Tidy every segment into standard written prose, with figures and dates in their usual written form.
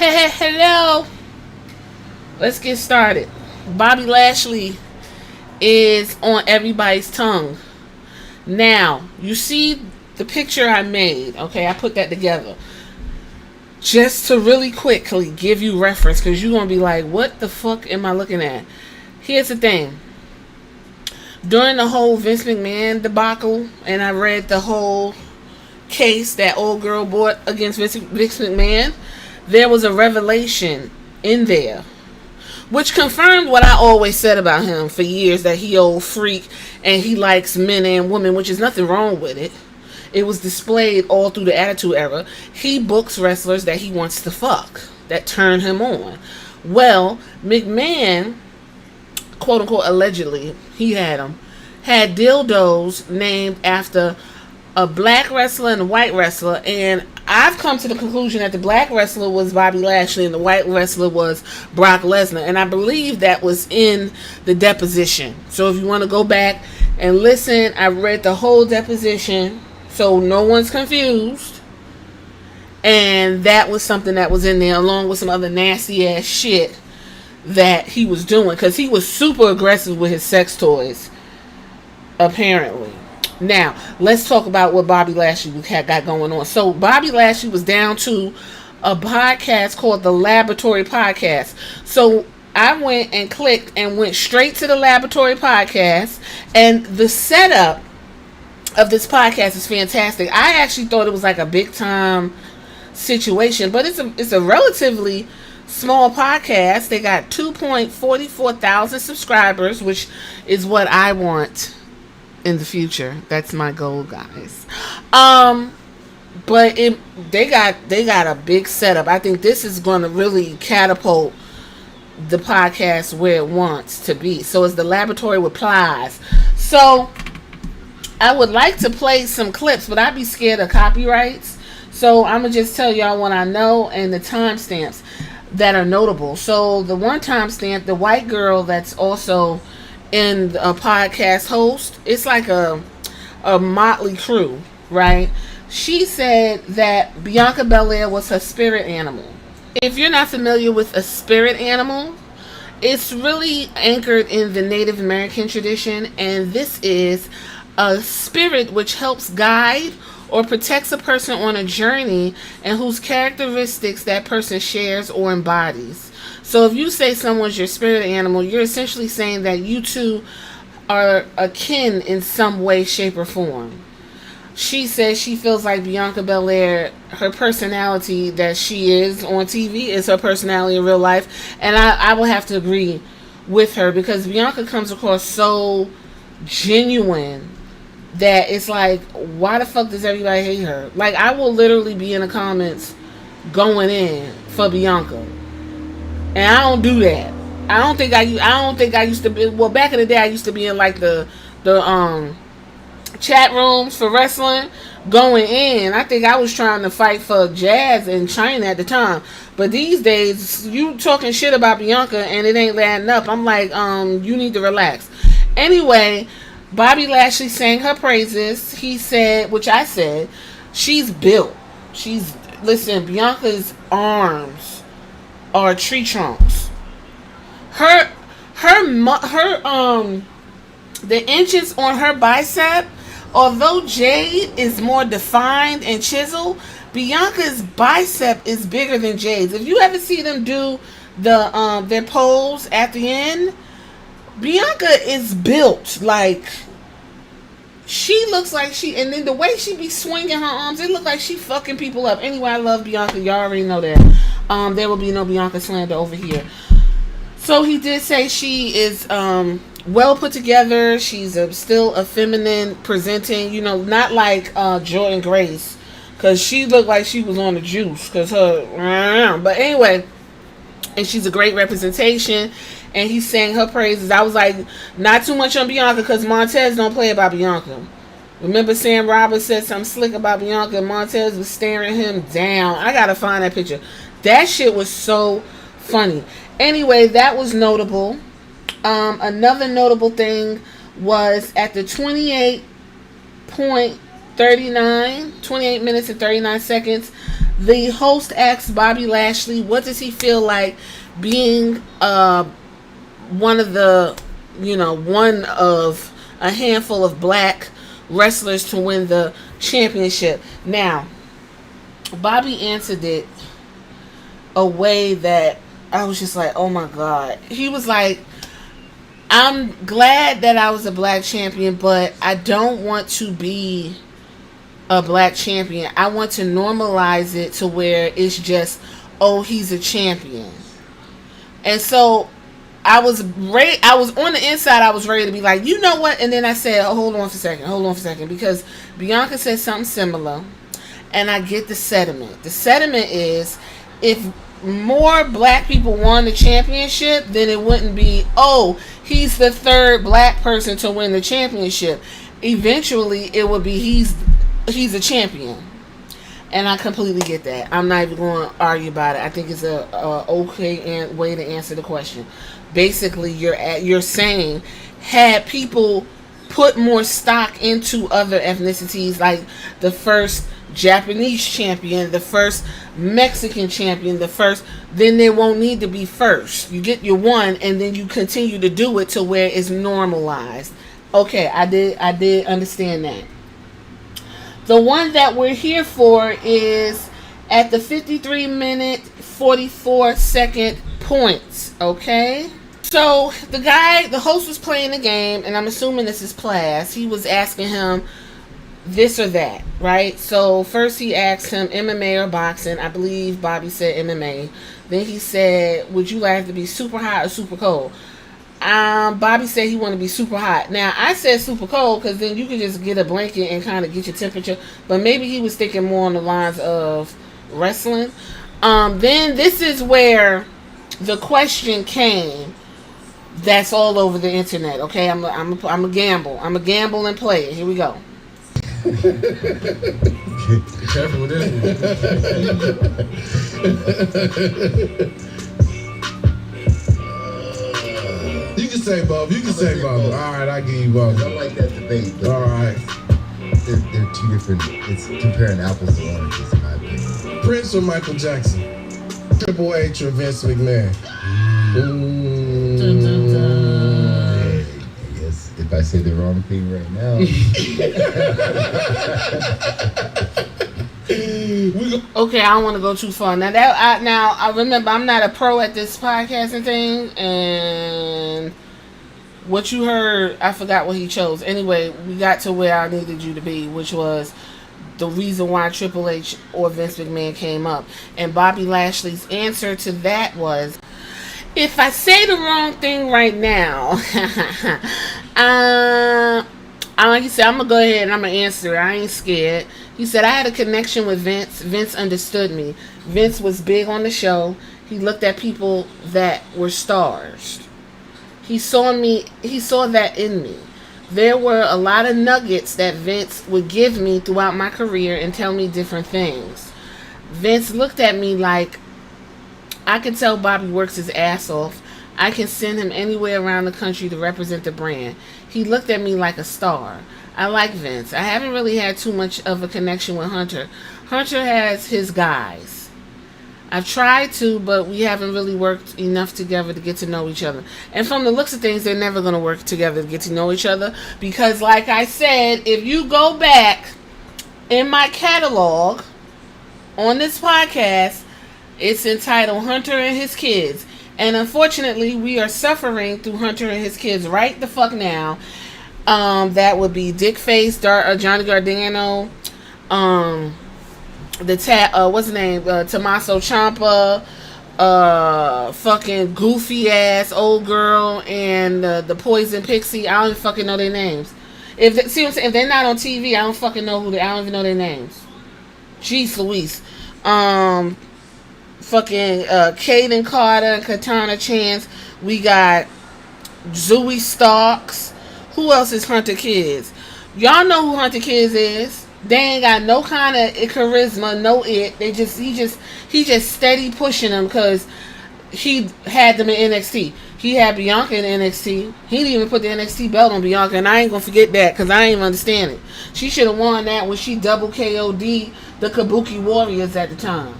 Hello. Let's get started. Bobby Lashley is on everybody's tongue. Now, you see the picture I made, okay? I put that together. Just to really quickly give you reference, because you're going to be like, what the fuck am I looking at? Here's the thing. During the whole Vince McMahon debacle, and I read the whole case that old girl brought against Vince McMahon, there was a revelation in there which confirmed what I always said about him for years, that he old freak and he likes men and women, which is nothing wrong with it. It was displayed all through the Attitude Era. He books wrestlers that he wants to fuck, that turn him on. Well, McMahon, quote unquote, allegedly, he had dildos named after a black wrestler and a white wrestler, and I've come to the conclusion that the black wrestler was Bobby Lashley and the white wrestler was Brock Lesnar, and I believe that was in the deposition. So if you want to go back and listen, I read the whole deposition so no one's confused, and that was something that was in there along with some other nasty ass shit that he was doing, because he was super aggressive with his sex toys apparently. Now, let's talk about what Bobby Lashley got going on. So, Bobby Lashley was down to a podcast called the Laboratory Podcast. So, I went and clicked and went straight to the Laboratory Podcast. And the setup of this podcast is fantastic. I actually thought it was like a big time situation, but it's a relatively small podcast. They got 2.44 thousand subscribers, which is what I want in the future. That's my goal, guys. But they got a big setup. I think this is going to really catapult the podcast where it wants to be. So it's the Laboratory with Plies. So I would like to play some clips, but I'd be scared of copyrights. So I'm gonna just tell y'all what I know and the timestamps that are notable. So the one timestamp, the white girl that's also in a podcast host, it's like a motley crew, right? She said that Bianca Belair was her spirit animal. If you're not familiar with a spirit animal, it's really anchored in the Native American tradition, and this is a spirit which helps guide or protects a person on a journey and whose characteristics that person shares or embodies. So if you say someone's your spirit animal, you're essentially saying that you two are akin in some way, shape, or form. She says she feels like Bianca Belair, her personality that she is on TV is her personality in real life. And I will have to agree with her, because Bianca comes across so genuine that it's like, why the fuck does everybody hate her? Like, I will literally be in the comments going in for Bianca. And I don't do that. I don't think I used to be. Well, back in the day, I used to be in like the chat rooms for wrestling, going in. I think I was trying to fight for Jazz in China at the time. But these days, you talking shit about Bianca and it ain't lading up. I'm like, you need to relax. Anyway, Bobby Lashley sang her praises. He said, which I said, she's built. Listen, Bianca's arms are tree trunks. The inches on her bicep, although Jade is more defined and chiseled, Bianca's bicep is bigger than Jade's. If you ever see them do their pose at the end, Bianca is built like, she looks like and then the way she be swinging her arms, it look like she fucking people up. Anyway, I love Bianca. Y'all already know that. There will be no Bianca slander over here. So he did say she is well put together. She's still a feminine presenting, not like Jordan Grace, because she looked like she was on the juice, because her. But anyway, and she's a great representation. And he sang her praises. I was like, not too much on Bianca, because Montez don't play about Bianca. Remember Sam Roberts said something slick about Bianca, and Montez was staring him down. I gotta find that picture. That shit was so funny. Anyway, that was notable. Another notable thing was at the 28 minutes and 39 seconds, The host asks Bobby Lashley, what does he feel like being one of the, one of a handful of black wrestlers to win the championship. Now, Bobby answered it a way that I was just like, oh my God. He was like, I'm glad that I was a black champion, but I don't want to be a black champion. I want to normalize it to where it's just, oh, he's a champion. And so I was ready. I was on the inside. I was ready to be like, you know what? And then I said, oh, hold on for a second, because Bianca said something similar, and I get the sentiment. The sentiment is, if more black people won the championship, then it wouldn't be, oh, he's the third black person to win the championship. Eventually, it would be he's a champion. And I completely get that. I'm not even going to argue about it. I think it's a okay way to answer the question. Basically, you're saying, had people put more stock into other ethnicities, like the first Japanese champion, the first Mexican champion, then there won't need to be first. You get your one, and then you continue to do it to where it's normalized. Okay, I did understand that. The one that we're here for is at the 53-minute, 44-second points, okay? So, the host was playing the game, and I'm assuming this is class. He was asking him this or that, right? So, first he asked him MMA or boxing. I believe Bobby said MMA. Then he said, would you like to be super hot or super cold? Bobby said he wanted to be super hot. Now, I said super cold because then you could just get a blanket and kind of get your temperature. But maybe he was thinking more on the lines of wrestling. Then this is where the question came that's all over the internet. Okay, I'm a gamble. I'm a gamble and play it. Here we go. Be careful with this. You can say Bob. All right, I give you Bob. I like that debate. All right. They're two different. It's comparing apples to oranges, in my opinion. Prince or Michael Jackson? Triple H or Vince McMahon? I guess if I say the wrong thing right now. Okay, I don't want to go too far. Now I remember I'm not a pro at this podcasting thing, and what you heard, I forgot what he chose. Anyway, we got to where I needed you to be, which was the reason why Triple H or Vince McMahon came up. And Bobby Lashley's answer to that was, if I say the wrong thing right now, like he said, I'm going to go ahead and I'm going to answer it. I ain't scared. He said, I had a connection with Vince. Vince understood me. Vince was big on the show. He looked at people that were stars. He saw that in me. There were a lot of nuggets that Vince would give me throughout my career and tell me different things. Vince looked at me like, I can tell Bobby works his ass off. I can send him anywhere around the country to represent the brand. He looked at me like a star. I like Vince. I haven't really had too much of a connection with Hunter. Hunter has his guys. I've tried to, but we haven't really worked enough together to get to know each other. And from the looks of things, they're never going to work together to get to know each other. Because like I said, if you go back in my catalog on this podcast, it's entitled Hunter and His Kids. And unfortunately, we are suffering through Hunter and his kids right the fuck now. That would be Dickface, Johnny Gargano, what's his name? Tommaso Ciampa, fucking goofy ass old girl, and the Poison Pixie. I don't even fucking know their names. If they're not on TV, I don't fucking know I don't even know their names. Jeez Louise. Fucking Kaden Carter and Katana Chance. We got Zoe Starks. Who else is Hunter Kids? Y'all know who Hunter Kids is. They ain't got no kind of charisma, no it. He just steady pushing them because he had them in NXT. He had Bianca in NXT. He didn't even put the NXT belt on Bianca, and I ain't gonna forget that because I ain't even understand it. She should have won that when she double KO'd the Kabuki Warriors at the time.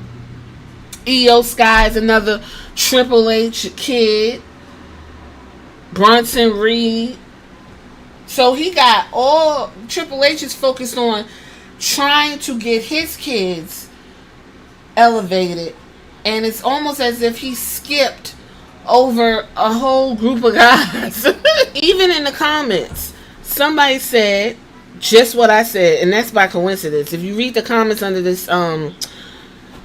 Io Sky is another Triple H kid. Bronson Reed. So he got all... Triple H is focused on trying to get his kids elevated. And it's almost as if he skipped over a whole group of guys. Even in the comments, somebody said just what I said, and that's by coincidence. If you read the comments under this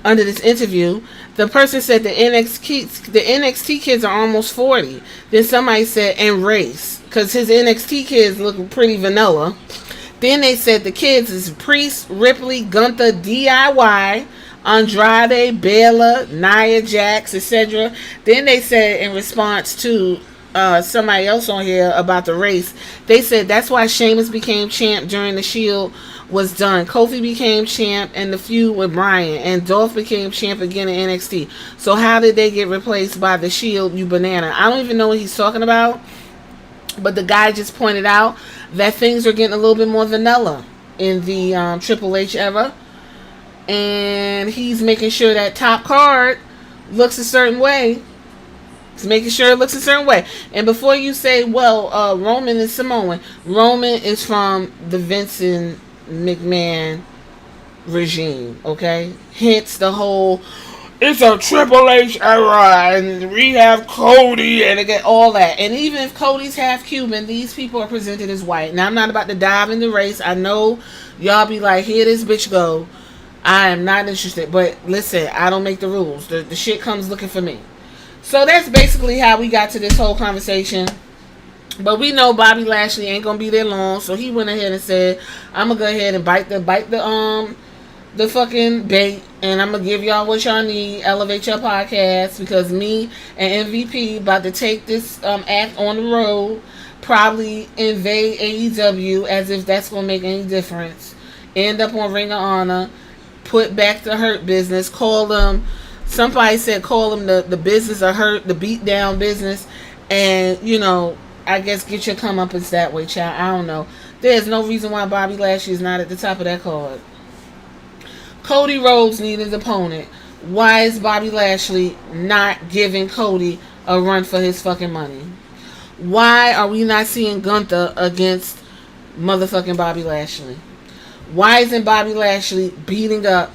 interview, the person said the NXT kids are almost 40. Then somebody said, and race, because his NXT kids look pretty vanilla. Then they said the kids is Priest, Ripley, Gunther, DIY, Andrade, Bela, Nia Jax, etc. Then they said in response to somebody else on here about the race, they said that's why Sheamus became champ during the Shield was done. Kofi became champ and the feud with Bryan, and Dolph became champ again in NXT. So how did they get replaced by the Shield, you banana? I don't even know what he's talking about, but the guy just pointed out that things are getting a little bit more vanilla in the Triple H era. And he's making sure that top card looks a certain way. He's making sure it looks a certain way. And before you say, well, Roman is Samoan. Roman is from the Vincent McMahon regime, okay? Hence the whole, it's a Triple H era, and we have Cody, and again, all that. And even if Cody's half Cuban, these people are presented as white. Now, I'm not about to dive in the race. I know y'all be like, here this bitch go. I am not interested. But listen, I don't make the rules. The shit comes looking for me. So that's basically how we got to this whole conversation. But we know Bobby Lashley ain't gonna be there long, so he went ahead and said, I'm gonna go ahead and bite the fucking bait, and I'm gonna give y'all what y'all need, elevate your podcast, because me and MVP about to take this act on the road, probably invade AEW, as if that's gonna make any difference, end up on Ring of Honor, put back the Hurt Business, call them, somebody said call them the business of Hurt, the beat down business, and you know, I guess get your comeuppance that way, child. I don't know. There's no reason why Bobby Lashley is not at the top of that card. Cody Rhodes needs an opponent. Why is Bobby Lashley not giving Cody a run for his fucking money? Why are we not seeing Gunther against motherfucking Bobby Lashley? Why isn't Bobby Lashley beating up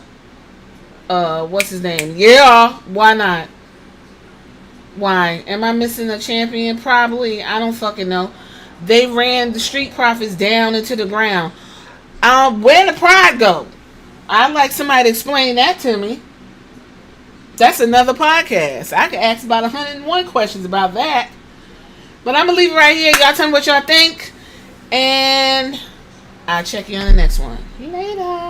what's his name? Yeah, why not? Why? Am I missing a champion? Probably. I don't fucking know. They ran the Street Profits down into the ground. Where the pride go? I'd like somebody to explain that to me. That's another podcast. I could ask about 101 questions about that. But I'm going to leave it right here. Y'all tell me what y'all think. And I'll check you on the next one. Later.